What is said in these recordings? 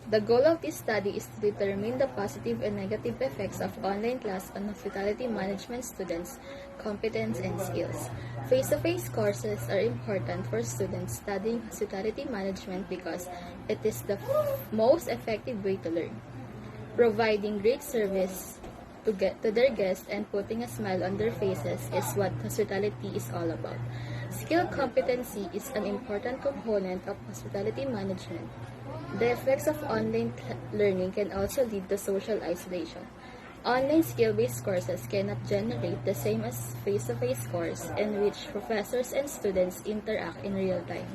The goal of this study is to determine the positive and negative effects of online class on hospitality management students' competence and skills. Face-to-face courses are important for students studying hospitality management because it is the most effective way to learn. Providing great service to their guests and putting a smile on their faces is what hospitality is all about. Skill competency is an important component of hospitality management. The effects of online learning can also lead to social isolation. Online skill-based courses cannot generate the same as face-to-face course in which professors and students interact in real time.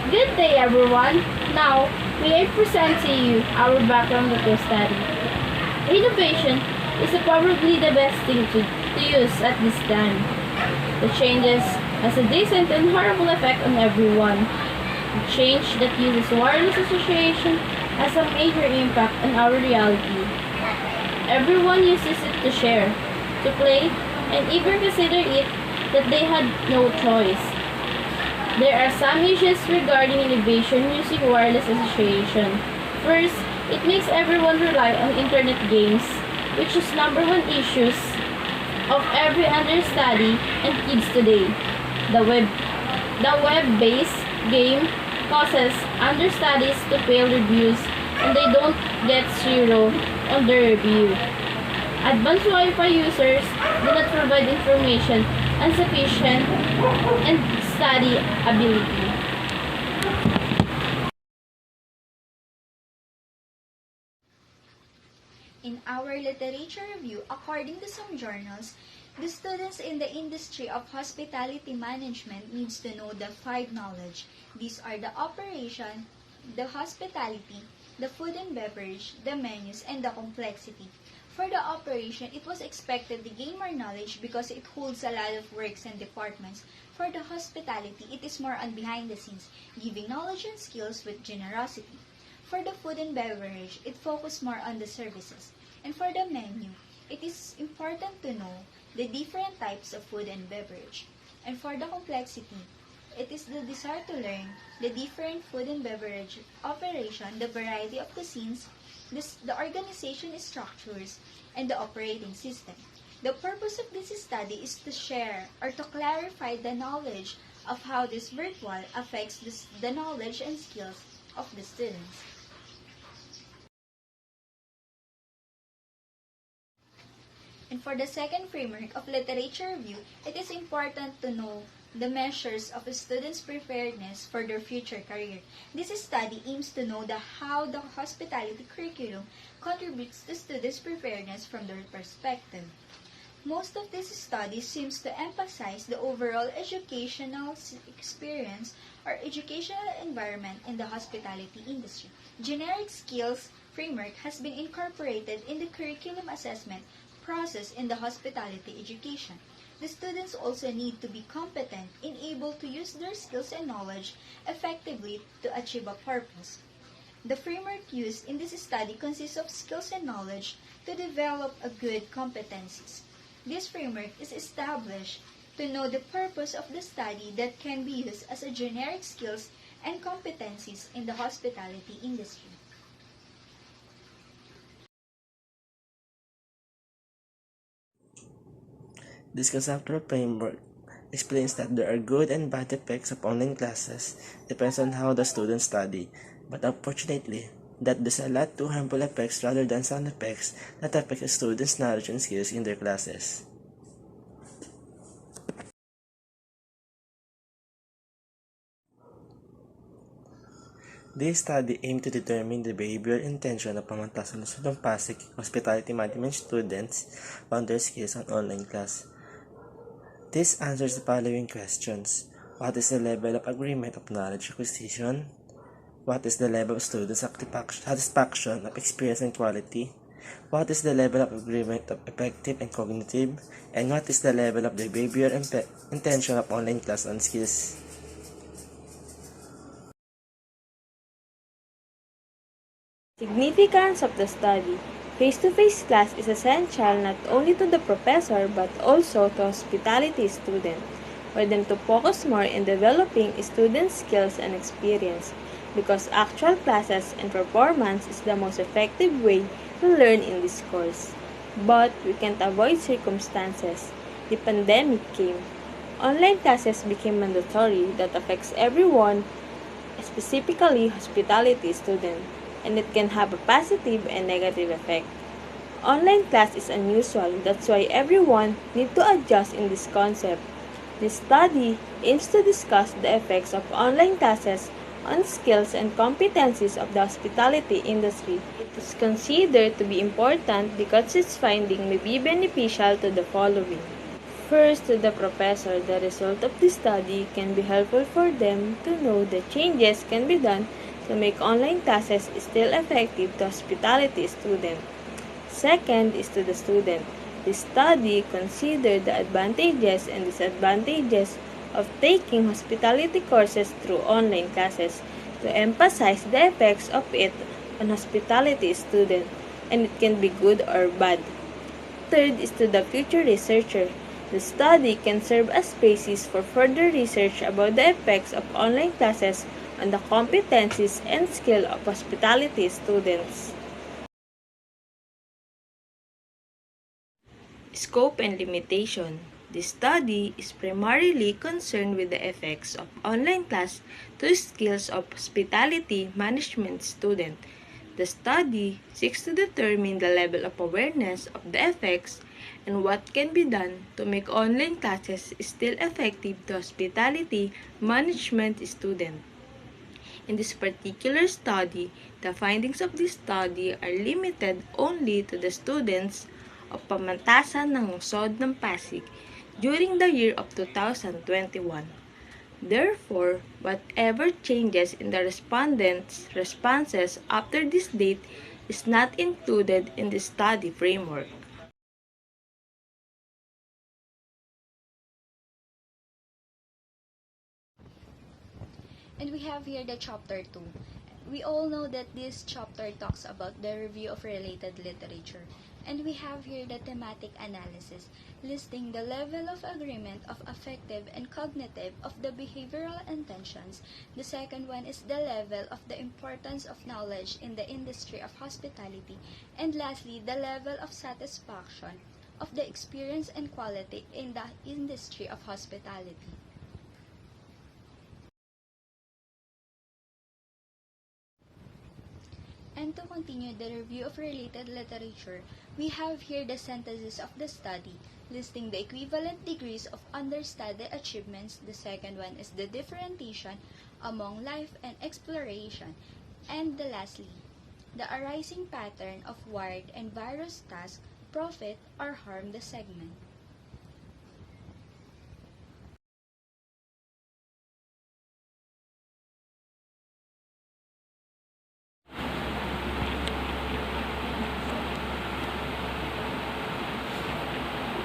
Good day, everyone. Now, we are present to you our background of the study. Innovation is probably the best thing to use at this time. The changes has a decent and horrible effect on everyone. The change that uses wireless association has a major impact on our reality. Everyone uses it to share, to play, and even consider it that they had no choice. There are some issues regarding innovation using wireless association. First, it makes everyone rely on internet games, which is number one issues of every understudy and kids today. The web-based game causes understudies to fail reviews and they don't get zero on their review. Advanced Wi-Fi users do not provide information insufficient and study ability. In our literature review, according to some journals, the students in the industry of hospitality management needs to know the 5 knowledge. These are the operation, the hospitality, the food and beverage, the menus, and the complexity. For the operation, it was expected to gain more knowledge because it holds a lot of works and departments. For the hospitality, it is more on behind the scenes, giving knowledge and skills with generosity. For the food and beverage, it focused more on the services. And for the menu, it is important to know the different types of food and beverage. And for the complexity, it is the desire to learn the different food and beverage operation, the variety of cuisines, the organization structures, and the operating system. The purpose of this study is to share or to clarify the knowledge of how this virtual affects the knowledge and skills of the students. And for the second framework of literature review, it is important to know the measures of a student's preparedness for their future career. This study aims to know how the hospitality curriculum contributes to students' preparedness from their perspective. Most of this study seems to emphasize the overall educational experience or educational environment in the hospitality industry. Generic skills framework has been incorporated in the curriculum assessment process in the hospitality education. The students also need to be competent and able to use their skills and knowledge effectively to achieve a purpose. The framework used in this study consists of skills and knowledge to develop a good competencies. This framework is established to know the purpose of the study that can be used as a generic skills and competencies in the hospitality industry. This conceptual framework explains that there are good and bad effects of online classes depends on how the students study, but unfortunately, that there's a lot to harmful effects rather than sound effects that affect the students' knowledge and skills in their classes. This study aimed to determine the behavioral intention of Pamantasan, Lungsod and Pasig hospitality management students on their skills on online class. This answers the following questions. What is the level of agreement of knowledge acquisition? What is the level of students' satisfaction of experience and quality? What is the level of agreement of effective and cognitive? And what is the level of the behavioral intention of online class on skills? Significance of the study. Face-to-face class is essential not only to the professor but also to hospitality student. for them to focus more in developing student skills and experience, because actual classes and performance is the most effective way to learn in this course. But we can't avoid circumstances. The pandemic came. Online classes became mandatory that affects everyone, specifically hospitality students, and it can have a positive and negative effect. Online class is unusual, that's why everyone need to adjust in this concept. This study aims to discuss the effects of online classes on skills and competencies of the hospitality industry. It is considered to be important because its finding may be beneficial to the following. First, to the professor, the result of the study can be helpful for them to know that changes can be done to make online classes still effective to hospitality students. Second is to the student. The study considered the advantages and disadvantages of taking hospitality courses through online classes to emphasize the effects of it on hospitality students, and it can be good or bad. Third is to the future researcher. The study can serve as basis for further research about the effects of online classes on the competencies and skill of hospitality students. Scope and limitation. The study is primarily concerned with the effects of online class to skills of hospitality management student. The study seeks to determine the level of awareness of the effects and what can be done to make online classes still effective to hospitality management student. In this particular study, the findings of this study are limited only to the students of Pamantasan ng Lungsod ng Pasig during the year of 2021. Therefore, whatever changes in the respondents' responses after this date is not included in the study framework. And we have here the chapter 2. We all know that this chapter talks about the review of related literature. And we have here the thematic analysis, listing the level of agreement of affective and cognitive of the behavioral intentions. The second one is the level of the importance of knowledge in the industry of hospitality. And lastly, the level of satisfaction of the experience and quality in the industry of hospitality. And to continue the review of related literature, we have here the synthesis of the study, listing the equivalent degrees of understudy achievements. The second one is the differentiation among life and exploration. And lastly, the arising pattern of wired and virus tasks profit or harm the segment.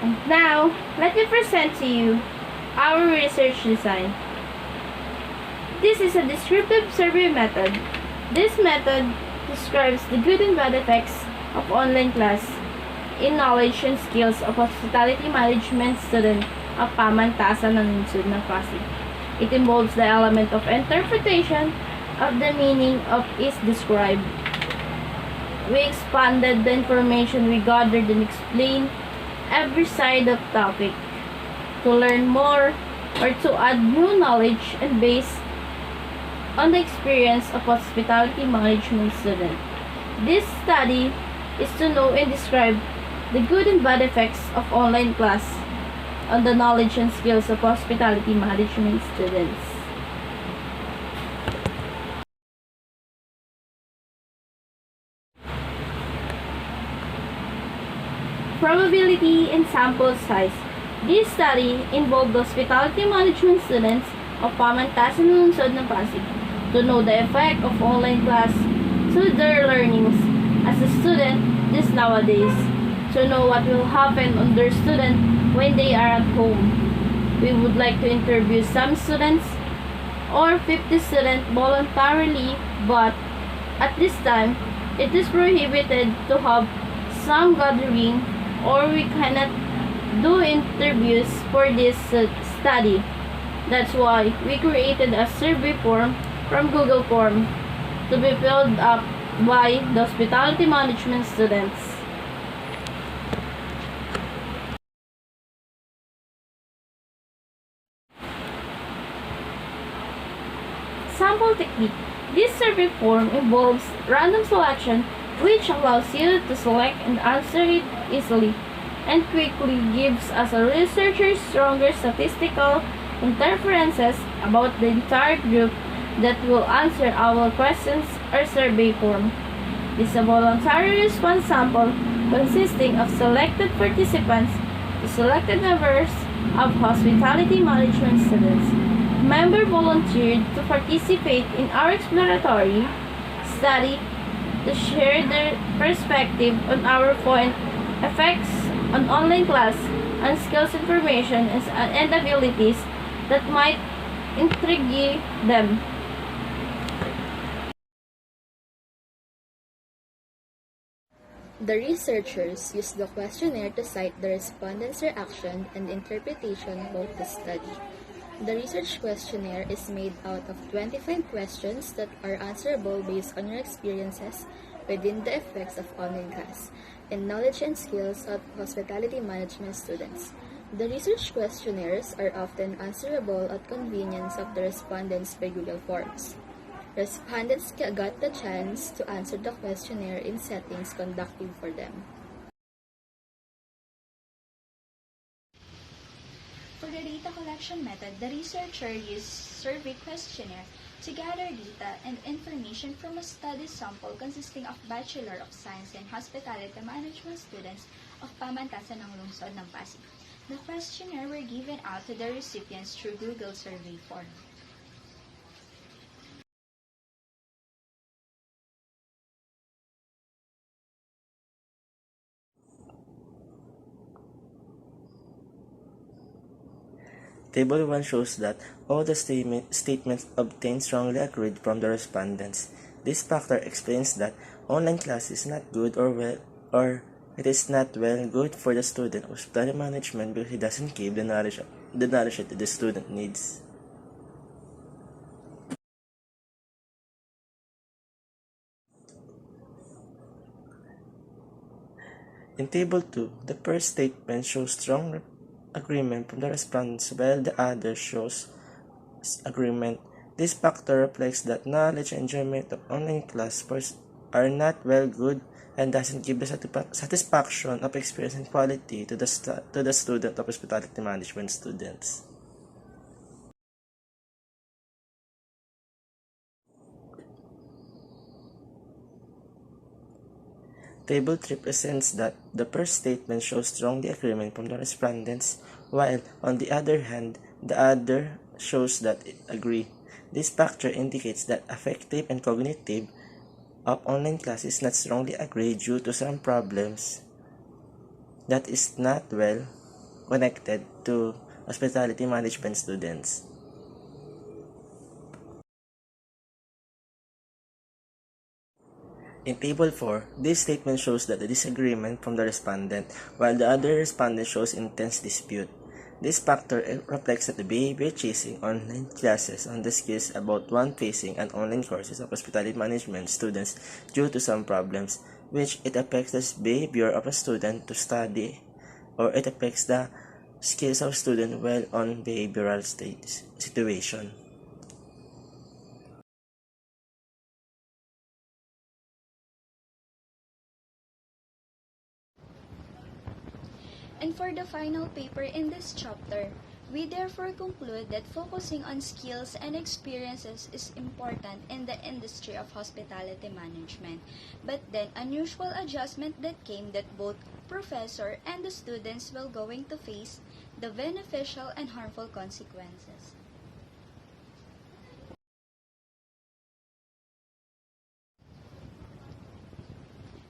And now, let me present to you our research design. This is a descriptive survey method. This method describes the good and bad effects of online class in knowledge and skills of hospitality management student of Pamantasan ng Lungsod ng Pasig. It involves the element of interpretation of the meaning of is described. We expanded the information we gathered and explained every side of topic to learn more or to add new knowledge and based on the experience of hospitality management student. This study is to know and describe the good and bad effects of online class on the knowledge and skills of hospitality management students. Probability and sample size. This study involved hospitality management students of Pamantasan ng Lungsod ng Pasig to know the effect of online class to their learnings as a student this nowadays, to know what will happen on their student when they are at home. We would like to interview some students or 50 students voluntarily, but at this time, it is prohibited to have some gathering or we cannot do interviews for this study That's why we created a survey form from Google Form to be filled up by the hospitality management students. Sample technique. This survey form involves random selection, which allows you to select and answer it easily and quickly gives us a researcher stronger statistical inferences about the entire group that will answer our questions or survey form. This is a voluntary response sample consisting of selected participants to selected members of hospitality management students. Members volunteered to participate in our exploratory study to share their perspective on our point effects on online class and skills information and abilities that might intrigue them. The researchers used the questionnaire to cite the respondents' reaction and interpretation about the study. The research questionnaire is made out of 25 questions that are answerable based on your experiences within the effects of online class and knowledge and skills of hospitality management students. The research questionnaires are often answerable at convenience of the respondents by Google Forms. Respondents got the chance to answer the questionnaire in settings conducted for them. For the data collection method, the researcher used survey questionnaire to gather data and information from a study sample consisting of Bachelor of Science in Hospitality Management students of Pamantasan ng Lungsod ng Pasig. The questionnaire were given out to the recipients through Google survey form. Table 1 shows that all the statements obtained strongly agreed from the respondents. This factor explains that online class is not good or it is not well good for the student of study management because it doesn't give the knowledge that the student needs. In Table 2, the first statement shows strong agreement from the respondents while the other shows agreement. This factor reflects that knowledge and enjoyment of online class are not well good and doesn't give the satisfaction of experience and quality to the student of hospitality management students. Table 3 presents that the first statement shows strong agreement from the respondents, while on the other hand, the other shows that it agree. This factor indicates that affective and cognitive of online class is not strongly agreed due to some problems that is not well connected to hospitality management students. In Table 4, this statement shows that the disagreement from the respondent, while the other respondent shows intense dispute. This factor reflects that the behavior chasing online classes on the skills about one facing and online courses of hospitality management students due to some problems, which it affects the behavior of a student to study, or it affects the skills of student while on behavioral situation. And for the final paper in this chapter, we therefore conclude that focusing on skills and experiences is important in the industry of hospitality management. But then unusual adjustment that came that both professor and the students will going to face the beneficial and harmful consequences.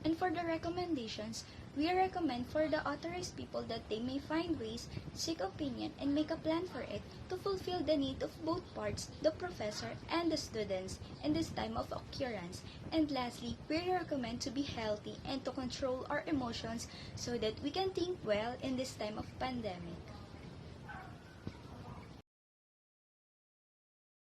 And for the recommendations, we recommend for the authorized people that they may find ways, seek opinion, and make a plan for it to fulfill the need of both parts, the professor and the students, in this time of occurrence. And lastly, we recommend to be healthy and to control our emotions so that we can think well in this time of pandemic.